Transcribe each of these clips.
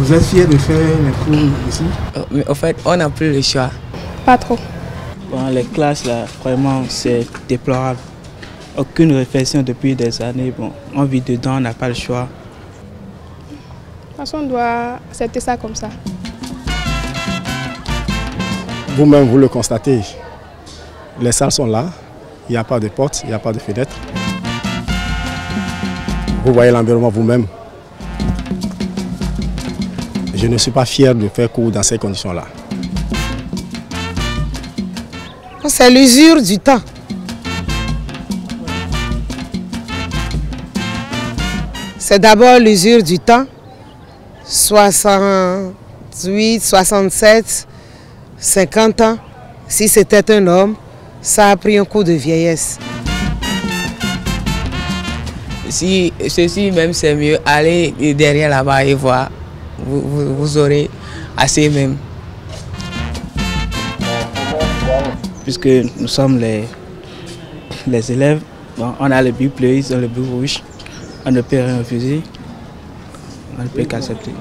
Vous êtes fiers de faire les cours ici? Mais en fait, on n'a plus le choix. Pas trop. Bon, les classes, là, vraiment, c'est déplorable. Aucune réflexion depuis des années. Bon, on vit dedans, on n'a pas le choix. De toute façon, on doit accepter ça comme ça. Vous-même, vous le constatez. Les salles sont là. Il n'y a pas de porte, il n'y a pas de fenêtre. Vous voyez l'environnement vous-même. Je ne suis pas fier de faire cours dans ces conditions-là. C'est l'usure du temps. C'est d'abord l'usure du temps. 68, 67, 50 ans. Si c'était un homme, ça a pris un coup de vieillesse. Si ceci même c'est mieux, allez derrière là-bas et voir. Vous aurez assez même. Puisque nous sommes les élèves, bon, on a le but bleu, ils ont le but rouge. On ne peut rien refuser, on ne peut qu'accepter.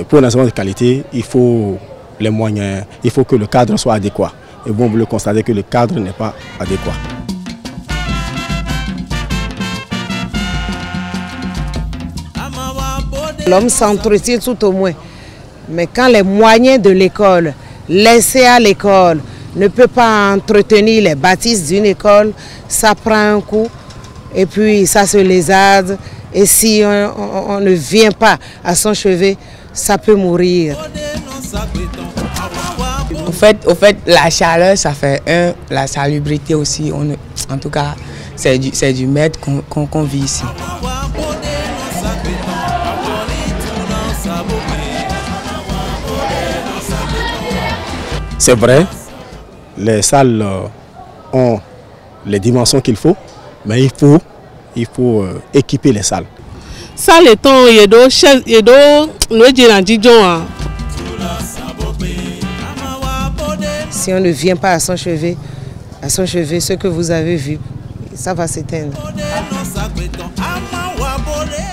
Pour un enseignement de qualité, il faut les moyens, il faut que le cadre soit adéquat. Et bon, vous le constatez que le cadre n'est pas adéquat. L'homme s'entretient tout au moins. Mais quand les moyens de l'école, laissés à l'école, ne peuvent pas entretenir les bâtisses d'une école, ça prend un coup et puis ça se lézarde. Et si on ne vient pas à son chevet, ça peut mourir. Au fait, la chaleur, ça fait la salubrité aussi. En tout cas, c'est du maître qu'on vit ici. C'est vrai, les salles ont les dimensions qu'il faut, mais il faut équiper les salles. Salle étant si on ne vient pas à son chevet, ce que vous avez vu, ça va s'éteindre.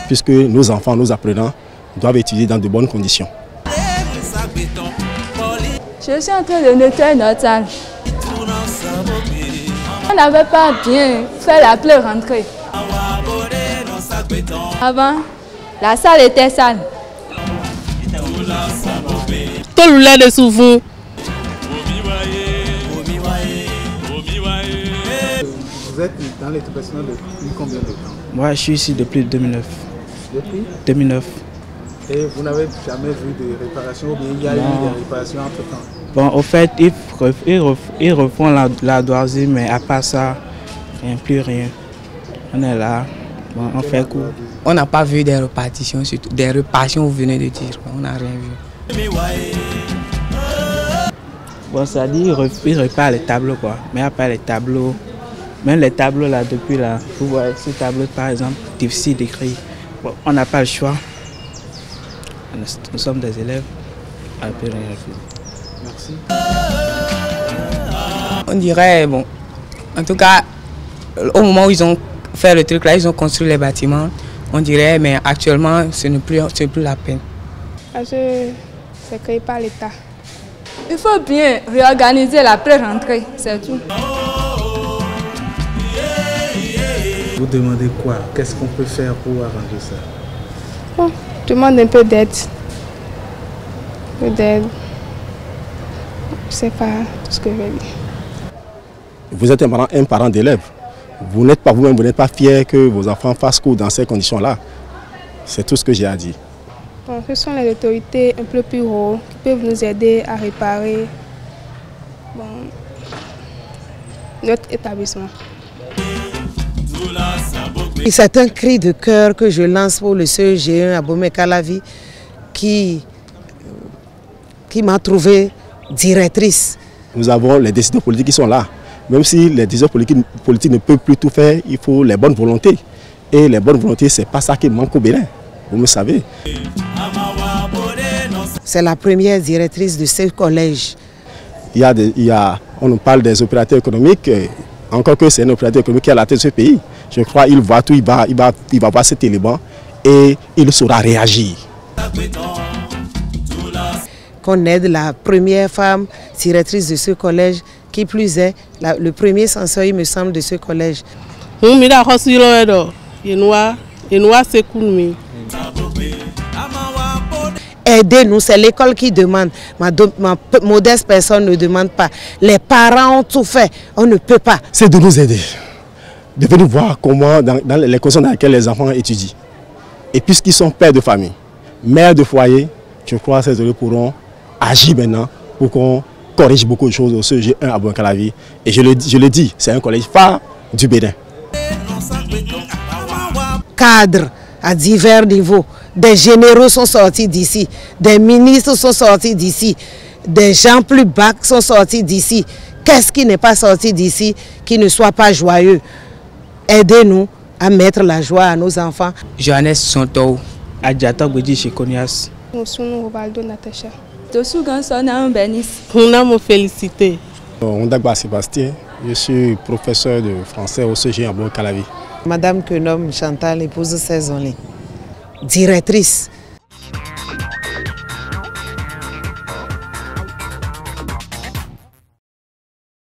Puisque nos enfants, nos apprenants doivent étudier dans de bonnes conditions. Je suis en train de nettoyer notre salle. On n'avait pas bien fait la pré-rentrée. Avant, la salle était sale. Tout le lait de souvent. Vous êtes dans l'établissement depuis combien de temps? Moi, je suis ici depuis 2009. Depuis 2009. Et vous n'avez jamais vu de réparation ou bien il y a eu des réparations entre temps? Bon, au fait, ils refont la doisie, mais à part ça, plus rien. On est là, bon, on fait cours. On n'a pas vu des répartitions, surtout des réparations, vous venez de dire, on n'a rien vu. Bon, ça dit ils réparent les tableaux, quoi. Mais après les tableaux, même les tableaux là, depuis là, vous voyez ce tableau par exemple, difficile d'écrire. Bon, on n'a pas le choix. Nous sommes des élèves, on ne peut rien faire. Merci. On dirait, bon, en tout cas, au moment où ils ont fait le truc là, ils ont construit les bâtiments, on dirait, mais actuellement, ce n'est plus la peine. Parce que c'est créé par l'État. Il faut bien réorganiser la pré-rentrée, c'est tout. Vous demandez quoi? Qu'est-ce qu'on peut faire pour arranger ça? Bon, je demande un peu d'aide. Je ne sais pas tout ce que je vais dire. Vous êtes un parent d'élève. Vous n'êtes pas vous-même, vous n'êtes pas fier que vos enfants fassent cours dans ces conditions-là. C'est tout ce que j'ai à dire. Bon, ce sont les autorités un peu plus hautes qui peuvent nous aider à réparer notre établissement. C'est un cri de cœur que je lance pour le CEG1 à Bomé-Calavi qui m'a trouvé directrice. Nous avons les décideurs politiques qui sont là. Même si les décideurs politiques ne peuvent plus tout faire, il faut les bonnes volontés. Et les bonnes volontés, ce n'est pas ça qui manque au Bénin. Vous me savez. C'est la première directrice de ce collège. On nous parle des opérateurs économiques, encore que c'est un opérateur économique qui est à la tête de ce pays. Je crois qu'il voit tout, il va voir cet élément et il saura réagir. Qu'on aide la première femme directrice de ce collège, qui plus est, le premier censeur, il me semble, de ce collège. Aidez-nous, c'est l'école qui demande. Ma modeste personne ne demande pas. Les parents ont tout fait, on ne peut pas. C'est de nous aider, de venir voir comment, dans les conditions dans lesquelles les enfants étudient. Et puisqu'ils sont pères de famille, mères de foyer, je crois que ces élèves pourront agir maintenant pour qu'on corrige beaucoup de choses au CEG1 à Bouin-Calavi. Et je le dis, c'est un collège phare du Bénin. Cadres à divers niveaux, des généraux sont sortis d'ici, des ministres sont sortis d'ici, des gens plus bas sont sortis d'ici. Qu'est-ce qui n'est pas sorti d'ici qui ne soit pas joyeux? Aidez-nous à mettre la joie à nos enfants. Johannes Sonto, Adjata Bedi chez Konias. Nous sommes Robaldo Natacha. On a me félicité. Ondagba Sébastien, je suis professeur de français au CEG à Bouin-Calavi. Madame Kenom Chantal, épouse Saisonlé, directrice